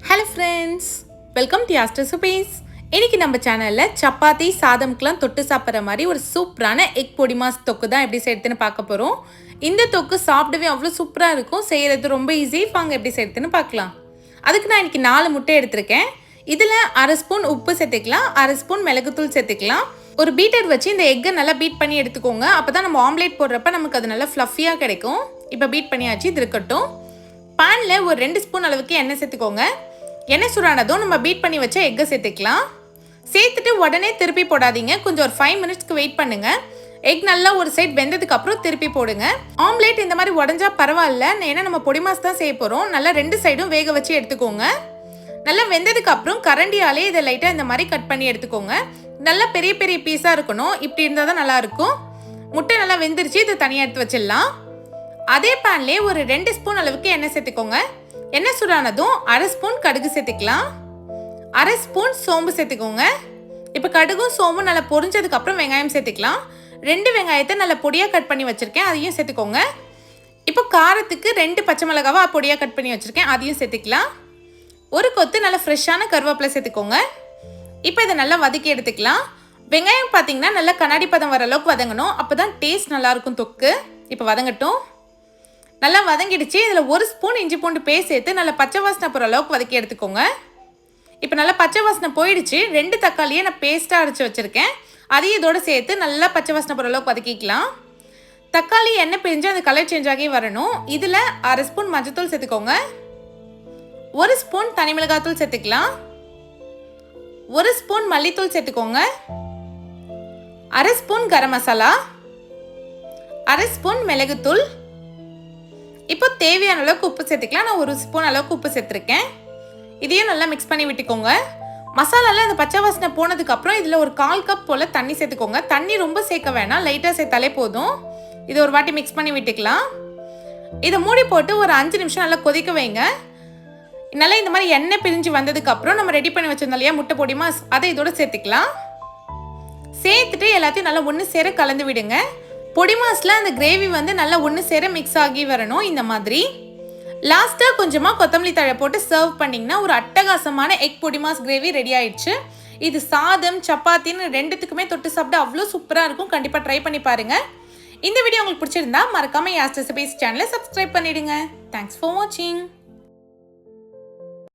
Hello friends, welcome to யாஸ்ட் recipes. இன்றைக்கி நம்ம சேனலில் சப்பாத்தி சாதம்க்கெலாம் தொட்டு சாப்பிட்ற மாதிரி ஒரு சூப்பரான எக் பொடி மாஸ் தொக்கு தான் எப்படி செய்யறதுன்னு பார்க்க போகிறோம். இந்த தொக்கு சாப்பிடவே அவ்வளோ சூப்பராக இருக்கும். செய்கிறது ரொம்ப ஈஸி. வாங்க எப்படி செய்யறதுன்னு பார்க்கலாம். அதுக்கு நான் இன்றைக்கி 4 முட்டை எடுத்திருக்கேன். இதில் அரை ஸ்பூன் உப்பு சேர்த்துக்கலாம், அரை ஸ்பூன் மிளகுத்தூள் சேர்த்துக்கலாம். ஒரு பீட்டர் வச்சு இந்த எக்கை நல்லா பீட் பண்ணி எடுத்துக்கோங்க. அப்போ தான் நம்ம ஆம்லேட் போடுறப்ப நமக்கு அது நல்லா ஃப்ளஃபியாக கிடைக்கும். இப்போ பீட் பண்ணியாச்சு, இது இருக்கட்டும். பேனில் ஒரு 2 ஸ்பூன் அளவுக்கு எண்ணெய் சேர்த்துக்கோங்க. எண்ணெய் சூடானதும் நம்ம பீட் பண்ணி வச்ச எக்கை சேர்த்துக்கலாம். சேர்த்துட்டு உடனே திருப்பி போடாதீங்க. கொஞ்சம் ஒரு 5 மினிட்ஸ்க்கு வெயிட் பண்ணுங்கள். எக் நல்லா ஒரு சைட் வெந்ததுக்கு அப்புறம் திருப்பி போடுங்க. ஆம்லேட் இந்த மாதிரி உடஞ்சா பரவாயில்ல, ஏன்னா நம்ம பொடி மாஸ் தான் செய்ய போகிறோம். நல்லா 2 சைடும் வேக வச்சு எடுத்துக்கோங்க. நல்லா வெந்ததுக்கு அப்புறம் கரண்டியாலே இதை லைட்டாக இந்த மாதிரி கட் பண்ணி எடுத்துக்கோங்க. நல்லா பெரிய பெரிய பீஸாக இருக்கணும். இப்படி இருந்தால் தான் நல்லாயிருக்கும். முட்டை நல்லா வெந்துருச்சு, இதை தனியாக எடுத்து வச்சிடலாம். அதே பேன்லேயே ஒரு 2 ஸ்பூன் அளவுக்கு எண்ணெய் சேர்த்துக்கோங்க. எண்ணெய் சூடானதும் அரை ஸ்பூன் கடுகு சேர்த்துக்கலாம், அரை ஸ்பூன் சோம்பு சேர்த்துக்கோங்க. இப்போ கடுகும் சோம்பும் நல்லா பொரிஞ்சதுக்கப்புறம் வெங்காயம் சேர்த்துக்கலாம். 2 வெங்காயத்தை நல்லா பொடியாக கட் பண்ணி வச்சுருக்கேன், அதையும் சேர்த்துக்கோங்க. இப்போ காரத்துக்கு 2 பச்சை மிளகாவை பொடியாக கட் பண்ணி வச்சுருக்கேன், அதையும் சேர்த்துக்கலாம். ஒரு கொத்து நல்லா ஃப்ரெஷ்ஷான கருவேப்பிலை சேர்த்துக்கோங்க. இப்போ இதை நல்லா வதக்கி எடுத்துக்கலாம். வெங்காயம் பார்த்தீங்கன்னா நல்லா கண்ணாடி பதம் வர அளவுக்கு வதங்கணும். அப்போ தான் டேஸ்ட் நல்லாயிருக்கும் தொக்கு. இப்போ வதங்கட்டும். நல்லா வதங்கிடுச்சு. இதில் 1 ஸ்பூன் இஞ்சி பூண்டு பேஸ்ட் சேர்த்து நல்லா பச்சை வாசனை போகிற அளவுக்கு வதக்கி எடுத்துக்கோங்க. இப்போ நல்லா பச்சை வாசனை போயிடுச்சு. 2 தக்காளியை நான் பேஸ்ட்டாக அரைச்சி வச்சுருக்கேன், அதையும் இதோடு சேர்த்து நல்லா பச்சை வாசனை போகிற அளவுக்கு வதக்கிக்கலாம். தக்காளி எண்ணெய் பிரிஞ்சு அந்த கலர் சேஞ்ச் ஆகி வரணும். இதில் அரை ஸ்பூன் மஞ்சத்தூள் சேர்த்துக்கோங்க, 1 ஸ்பூன் தனி மிளகாத்தூள் சேர்த்துக்கலாம், 1 ஸ்பூன் மல்லித்தூள் சேர்த்துக்கோங்க, அரை ஸ்பூன் கரம் மசாலா, அரை ஸ்பூன் மிளகுத்தூள். இப்போ தேவையான அளவுக்கு உப்பு சேர்த்துக்கலாம். நான் 1 ஸ்பூன் அளவுக்கு உப்பு சேர்த்துருக்கேன். இதையும் நல்லா மிக்ஸ் பண்ணி விட்டுக்கோங்க. மசாலாவில் அந்த பச்சை வாசனை போனதுக்கப்புறம் இதில் ஒரு 1/4 கப் போல் தண்ணி சேர்த்துக்கோங்க. தண்ணி ரொம்ப சேர்க்க வேணாம், லைட்டாக சேர்த்தாலே போதும். இதை ஒரு வாட்டி மிக்ஸ் பண்ணி விட்டுக்கலாம். இதை மூடி போட்டு ஒரு 5 நிமிஷம் நல்லா கொதிக்க வைங்க. நல்லா இந்த மாதிரி எண்ணெய் பிரிஞ்சு வந்ததுக்கப்புறம் நம்ம ரெடி பண்ணி வச்சிருந்தோம் இல்லையா முட்டை பொடி மாஸ், அதை இதோட சேர்த்துக்கலாம். சேர்த்துட்டு எல்லாத்தையும் நல்லா ஒன்று சேர கலந்து விடுங்க. பொடி மாஸில் அந்த கிரேவி நல்லா ஒன்று சேர மிக்ஸ் ஆகி வரணும். இந்த மாதிரி லாஸ்ட்டாக கொஞ்சமாக கொத்தமல்லி தழை போட்டு சர்வ் பண்ணிங்கன்னா ஒரு அட்டகாசமான எக் பொடி மாஸ் கிரேவி ரெடி ஆயிடுச்சு. இது சாதம் சப்பாத்தின்னு 2த்துக்குமே தொட்டு சாப்பிட்டு அவ்வளோ சூப்பராக இருக்கும். கண்டிப்பாக ட்ரை பண்ணி பாருங்கள். இந்த வீடியோ உங்களுக்கு பிடிச்சிருந்தா மறக்காமல் யாஸ்ட் ரெசிபீஸ் சேனலை சப்ஸ்கிரைப் பண்ணிவிடுங்க. தேங்க்ஸ் ஃபார் வாட்சிங்.